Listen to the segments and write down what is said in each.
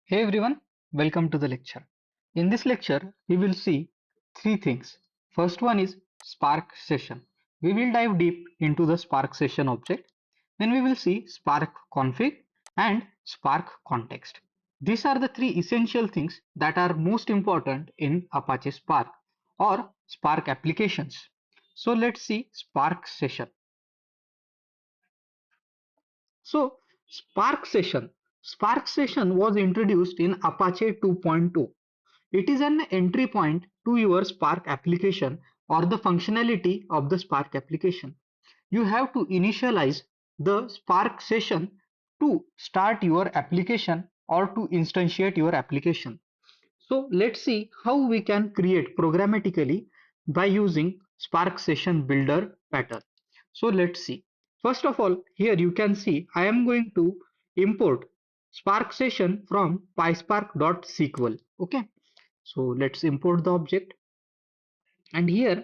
Hey everyone, welcome to the lecture. In this lecture, we will see three things. First one is Spark session. We will dive deep into the Spark session object. Then we will see Spark config and Spark context. These are the three essential things that are most important in Apache Spark or Spark applications. So let's see Spark session. So Spark session was introduced in Apache 2.2. It is an entry point to your Spark application or the functionality of the Spark application. You have to initialize the Spark session to start your application or to instantiate your application. So let's see how we can create programmatically by using Spark Session Builder pattern. So let's see. First of all, here you can see I am going to import Spark Session from PySpark.sql. Okay, so let's import the object, and here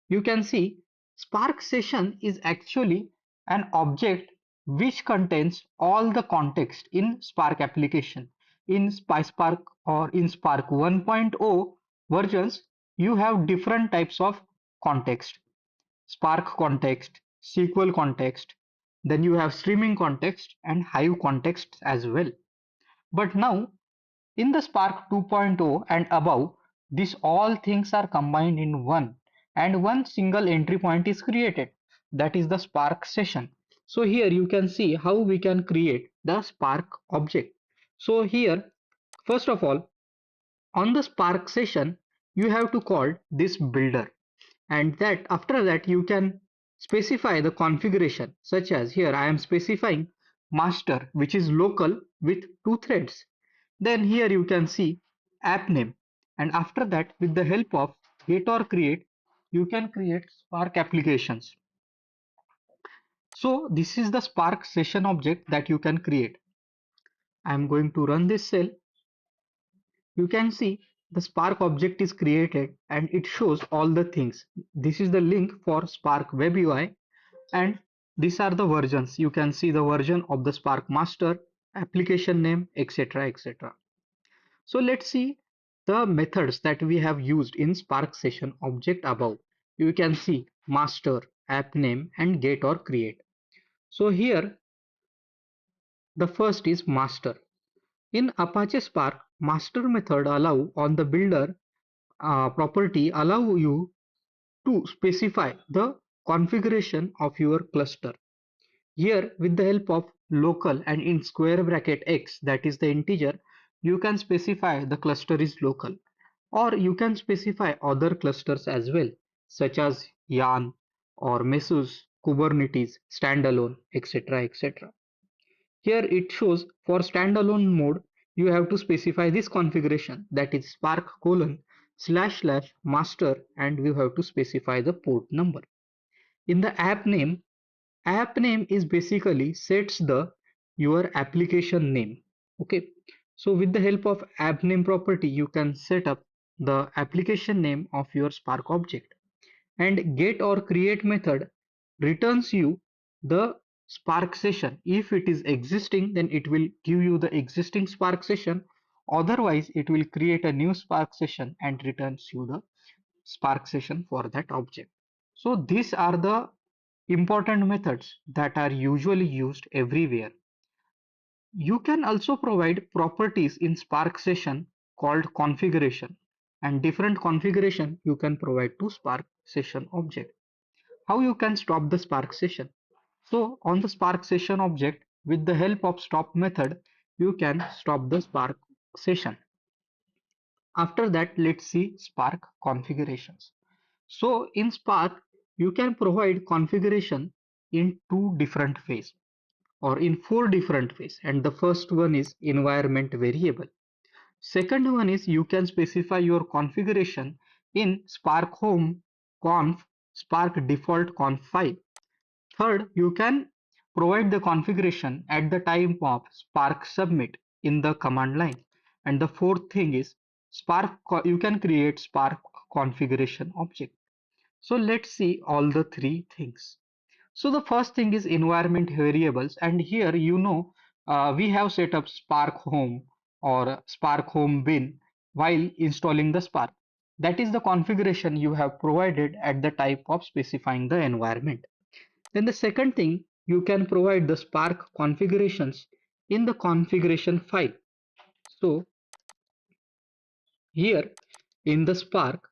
you can see Spark Session is actually an object which contains all the context in Spark application. In PySpark or in Spark 1.0 versions, you have different types of context. Spark context, SQL context, then you have streaming context and Hive context as well. But now in the Spark 2.0 and above, these all things are combined in one, and one single entry point is created. That is the Spark session. So here you can see how we can create the Spark object. So here, first of all, on the Spark session, you have to call this builder, and that after that you can specify the configuration, such as here I am specifying master, which is local with two threads. Then here you can see app name, and after that with the help of get or create you can create Spark applications. So this is the Spark session object that you can create. I am going to run this cell. You can see the Spark object is created and it shows all the things. This is the link for Spark Web UI, and these are the versions. You can see the version of the Spark master, application name, etc. etc. So let's see the methods that we have used in Spark session object above. You can see master, app name, and get or create. So here the first is master. In Apache Spark, master method allow on the builder property allow you to specify the configuration of your cluster. Here, with the help of local and in square bracket x, that is the integer, you can specify the cluster is local, or you can specify other clusters as well, such as Yarn or Mesos, Kubernetes, standalone, etc. etc. Here it shows for standalone mode, you have to specify this configuration, that is spark colon slash slash master, and you have to specify the port number. In the app name is basically sets the your application name. Okay, so with the help of app name property you can set up the application name of your Spark object, and get or create method returns you the Spark session. If it is existing, then it will give you the existing Spark session, otherwise it will create a new Spark session and returns you the Spark session for that object. So these are the important methods that are usually used everywhere. You can also provide properties in Spark session called configuration, and different configuration you can provide to Spark session object. How you can stop the Spark session? So on the Spark session object, with the help of stop method, you can stop the Spark session. After that, let's see Spark configurations. So in Spark, you can provide configuration in two different ways, or in four different ways. And the first one is environment variable. Second one is you can specify your configuration in Spark home conf Spark default conf file. Third, you can provide the configuration at the time of Spark submit in the command line. And the fourth thing is you can create Spark configuration object. So let's see all the three things. So the first thing is environment variables, and here we have set up Spark home or Spark home bin while installing the Spark. That is the configuration you have provided at the type of specifying the environment. Then the second thing, you can provide the Spark configurations in the configuration file. So here in the Spark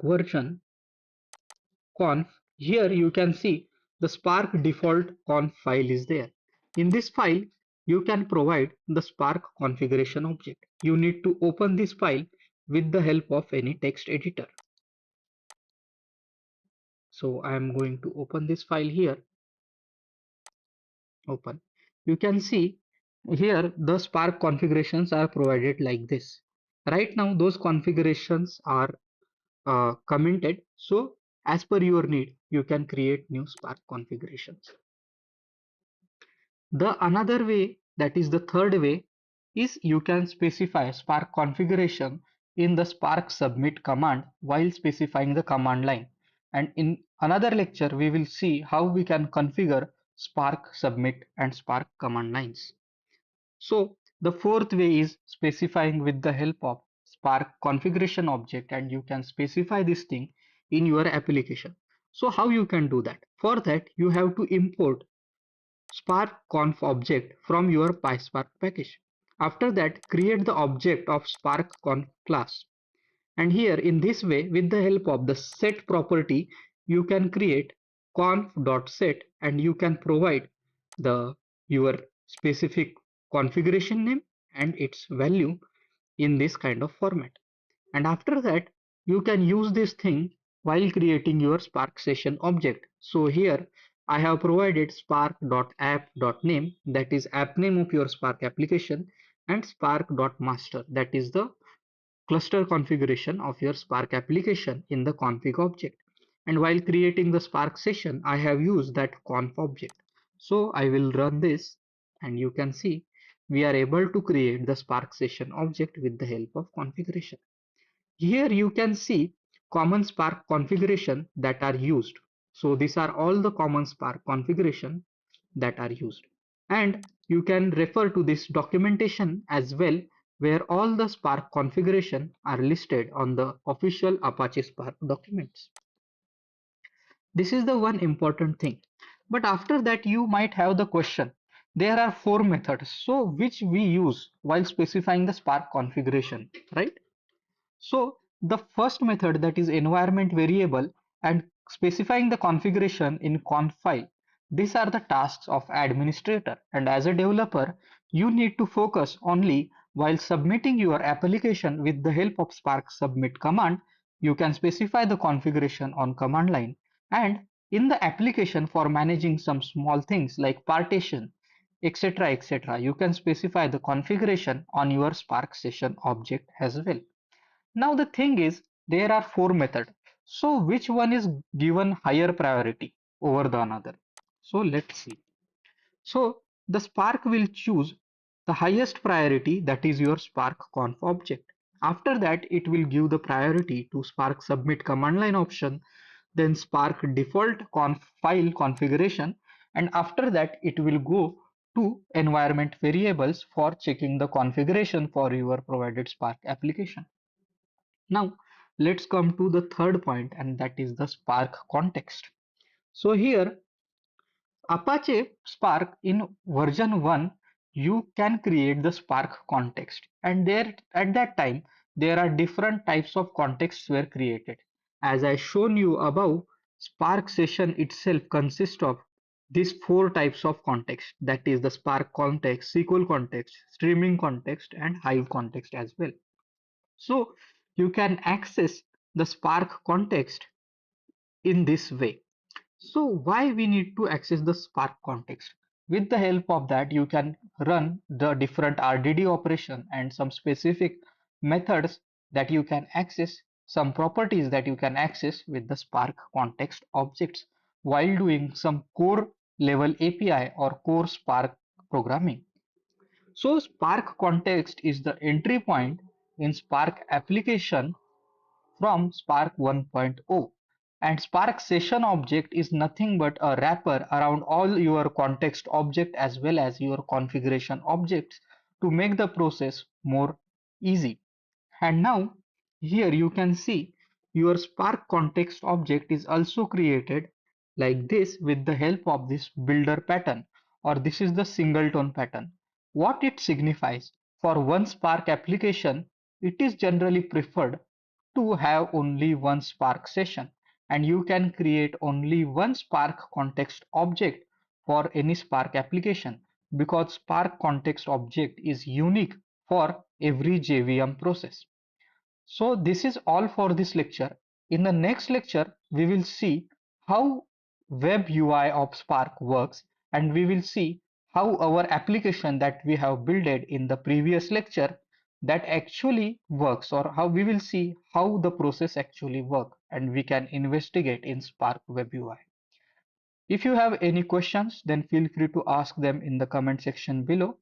version conf, here you can see the Spark default conf file is there. In this file, you can provide the Spark configuration object. You need to open this file with the help of any text editor. So I am going to open this file here. Open. You can see here the Spark configurations are provided like this. Right now, those configurations are commented. So as per your need, you can create new Spark configurations. The another way, that is the third way, is you can specify Spark configuration in the Spark submit command while specifying the command line. And in another lecture, we will see how we can configure Spark submit and Spark command lines. So the fourth way is specifying with the help of Spark configuration object, and you can specify this thing in your application. So how you can do that? For that, you have to import Spark conf object from your PySpark package. After that, create the object of Spark conf class. And here in this way, with the help of the set property, you can create conf.set and you can provide the your specific configuration name and its value in this kind of format. And after that, you can use this thing while creating your Spark session object. So here I have provided spark.app.name, that is app name of your Spark application, and spark.master, that is the cluster configuration of your Spark application in the config object. And while creating the Spark session, I have used that conf object. So I will run this and you can see we are able to create the Spark session object with the help of configuration. Here you can see common Spark configuration that are used. So these are all the common Spark configuration that are used. And you can refer to this documentation as well, where all the Spark configuration are listed on the official Apache Spark documents. This is the one important thing. But after that, you might have the question. There are four methods. So which we use while specifying the Spark configuration, right? So the first method, that is environment variable, and specifying the configuration in conf file. These are the tasks of administrator, and as a developer, you need to focus only while submitting your application with the help of Spark submit command. You can specify the configuration on command line, and in the application for managing some small things like partition, etc., etc., you can specify the configuration on your Spark session object as well. Now the thing is, there are four methods. So which one is given higher priority over the another? So let's see. So the Spark will choose the highest priority, that is your Spark conf object. After that, it will give the priority to Spark submit command line option, then Spark default conf file configuration, and after that it will go to environment variables for checking the configuration for your provided Spark application. Now, let's come to the third point, and that is the Spark context. So here, Apache Spark in version 1, you can create the Spark context. And there at that time, there are different types of contexts were created. As I shown you above, Spark session itself consists of these four types of context. That is the Spark context, SQL context, streaming context, and Hive context as well. So you can access the Spark context in this way. So why we need to access the Spark context? With the help of that, you can run the different RDD operation and some specific methods that you can access, some properties that you can access with the Spark context objects while doing some core level API or core Spark programming. So Spark context is the entry point in Spark application from Spark 1.0, and Spark session object is nothing but a wrapper around all your context object as well as your configuration objects to make the process more easy. And now here you can see your Spark context object is also created like this with the help of this builder pattern, or this is the singleton pattern. What it signifies: for one Spark application, it is generally preferred to have only one Spark session, and you can create only one Spark context object for any Spark application, because Spark context object is unique for every JVM process. So this is all for this lecture. In the next lecture, we will see how web UI of Spark works, and we will see how our application that we have built in the previous lecture that actually works, or how we will see how the process actually work and we can investigate in Spark web UI. If you have any questions, then feel free to ask them in the comment section below.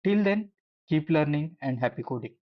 Till then, keep learning and happy coding.